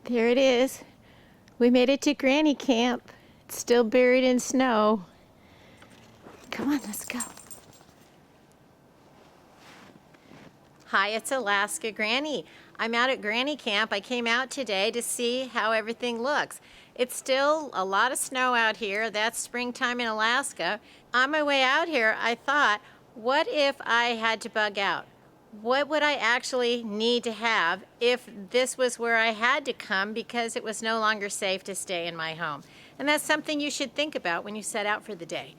There it is. We made it to Granny Camp. It's still buried in snow. Come on, let's go. Hi, it's Alaska Granny. I'm out at Granny Camp. I came out today to see how everything looks. It's still a lot of snow out here. That's springtime in Alaska. On my way out here, I thought, what if I had to bug out? What would I actually need to have if this was where I had to come because it was no longer safe to stay in my home? And that's something you should think about when you set out for the day.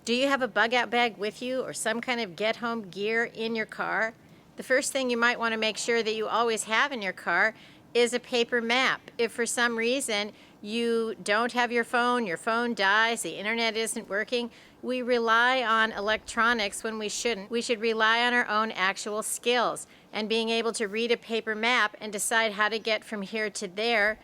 Do you have a bug out bag with you or some kind of get home gear in your car? The first thing you might want to make sure that you always have in your car is a paper map. If for some reason you don't have your phone dies, the internet isn't working, we rely on electronics when we shouldn't. We should rely on our own actual skills, and being able to read a paper map and decide how to get from here to there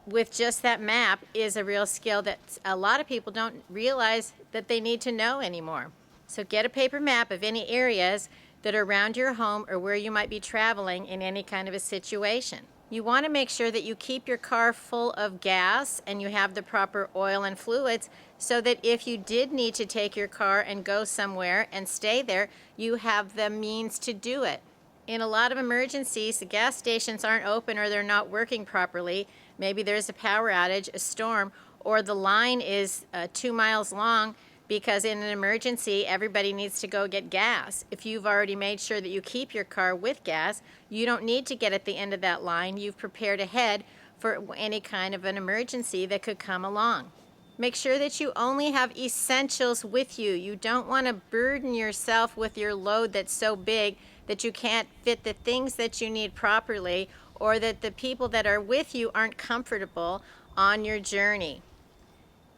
with just that map is a real skill that a lot of people don't realize that they need to know anymore. So get a paper map of any areas that are around your home or where you might be traveling in any kind of a situation. You want to make sure that you keep your car full of gas and you have the proper oil and fluids so that if you did need to take your car and go somewhere and stay there, you have the means to do it. In a lot of emergencies, the gas stations aren't open or they're not working properly. Maybe there's a power outage, a storm, or the line is 2 miles long because in an emergency, everybody needs to go get gas. If you've already made sure that you keep your car with gas, you don't need to get at the end of that line. You've prepared ahead for any kind of an emergency that could come along. Make sure that you only have essentials with you. You don't want to burden yourself with your load that's so big that you can't fit the things that you need properly, or that the people that are with you aren't comfortable on your journey.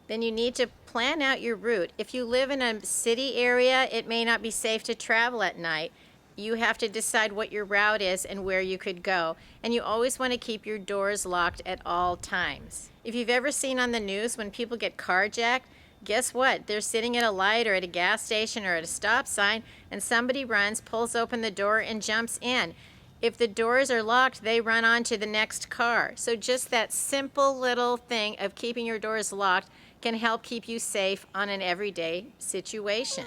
Then you need to plan out your route. If you live in a city area, it may not be safe to travel at night. You have to decide what your route is and where you could go. And you always want to keep your doors locked at all times. If you've ever seen on the news when people get carjacked, guess what? They're sitting at a light or at a gas station or at a stop sign, and somebody runs, pulls open the door, and jumps in. If the doors are locked, they run on to the next car. So just that simple little thing of keeping your doors locked can help keep you safe on an everyday situation.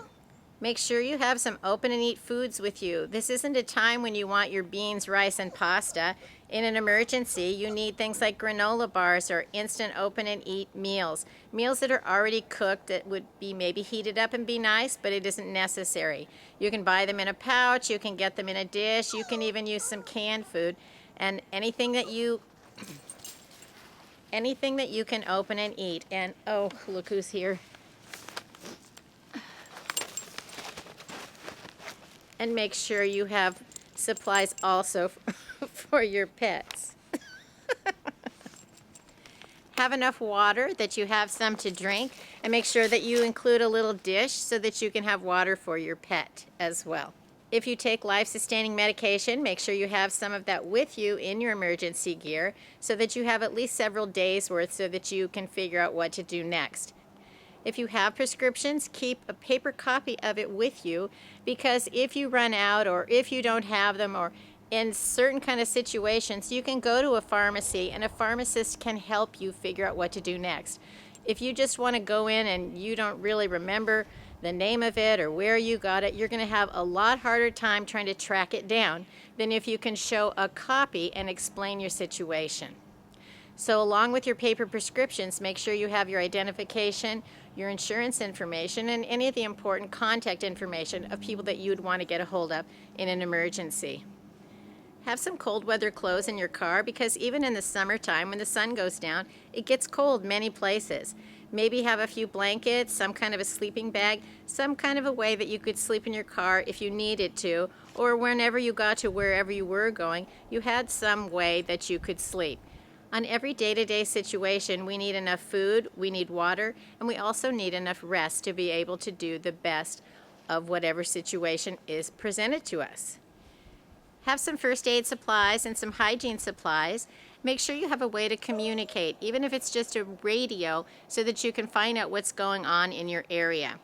Make sure you have some open and eat foods with you. This isn't a time when you want your beans, rice, and pasta. In an emergency, you need things like granola bars or instant open and eat meals. Meals that are already cooked that would be maybe heated up and be nice, but it isn't necessary. You can buy them in a pouch, you can get them in a dish, you can even use some canned food, and anything that you can open and eat. And oh, look who's here. And make sure you have supplies also for your pets. Have enough water that you have some to drink, and make sure that you include a little dish so that you can have water for your pet as well. If you take life-sustaining medication, make sure you have some of that with you in your emergency gear so that you have at least several days worth so that you can figure out what to do next. If you have prescriptions, keep a paper copy of it with you, because if you run out or if you don't have them, or in certain kind of situations, you can go to a pharmacy and a pharmacist can help you figure out what to do next. If you just want to go in and you don't really remember the name of it or where you got it, you're going to have a lot harder time trying to track it down than if you can show a copy and explain your situation. So along with your paper prescriptions, make sure you have your identification, your insurance information, and any of the important contact information of people that you'd want to get a hold of in an emergency. Have some cold weather clothes in your car, because even in the summertime when the sun goes down, it gets cold many places. Maybe have a few blankets, some kind of a sleeping bag, some kind of a way that you could sleep in your car if you needed to, or whenever you got to wherever you were going, you had some way that you could sleep. On every day-to-day situation, we need enough food, we need water, and we also need enough rest to be able to do the best of whatever situation is presented to us. Have some first aid supplies and some hygiene supplies. Make sure you have a way to communicate, even if it's just a radio, so that you can find out what's going on in your area.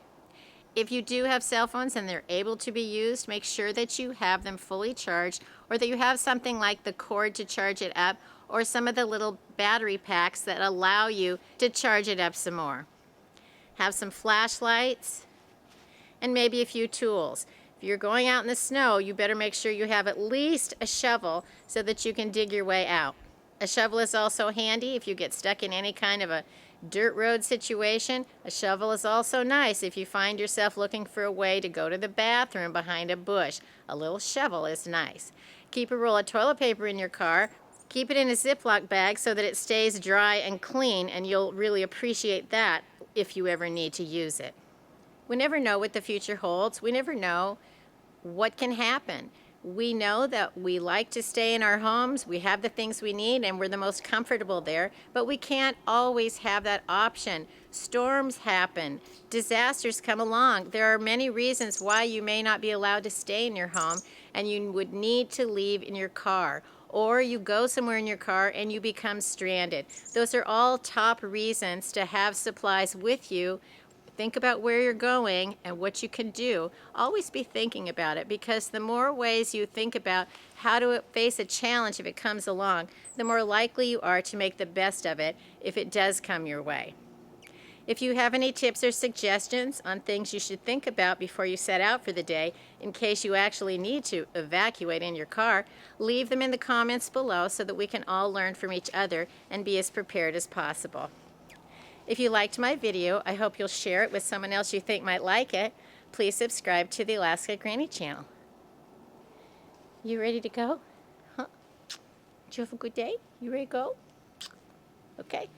If you do have cell phones and they're able to be used, make sure that you have them fully charged, or that you have something like the cord to charge it up, or some of the little battery packs that allow you to charge it up some more. Have some flashlights and maybe a few tools. If you're going out in the snow, you better make sure you have at least a shovel so that you can dig your way out. A shovel is also handy if you get stuck in any kind of a dirt road situation. A shovel is also nice if you find yourself looking for a way to go to the bathroom behind a bush. A little shovel is nice. Keep a roll of toilet paper in your car. Keep it in a Ziploc bag so that it stays dry and clean, and you'll really appreciate that if you ever need to use it. We never know what the future holds. We never know what can happen. We know that we like to stay in our homes, we have the things we need, and we're the most comfortable there, but we can't always have that option. Storms happen, disasters come along. There are many reasons why you may not be allowed to stay in your home, and you would need to leave in your car. Or you go somewhere in your car and you become stranded. Those are all top reasons to have supplies with you. Think about where you're going and what you can do. Always be thinking about it, because the more ways you think about how to face a challenge if it comes along, the more likely you are to make the best of it if it does come your way. If you have any tips or suggestions on things you should think about before you set out for the day, in case you actually need to evacuate in your car, leave them in the comments below so that we can all learn from each other and be as prepared as possible. If you liked my video, I hope you'll share it with someone else you think might like it. Please subscribe to the Alaska Granny channel. You ready to go? Huh? Did you have a good day? You ready to go? Okay.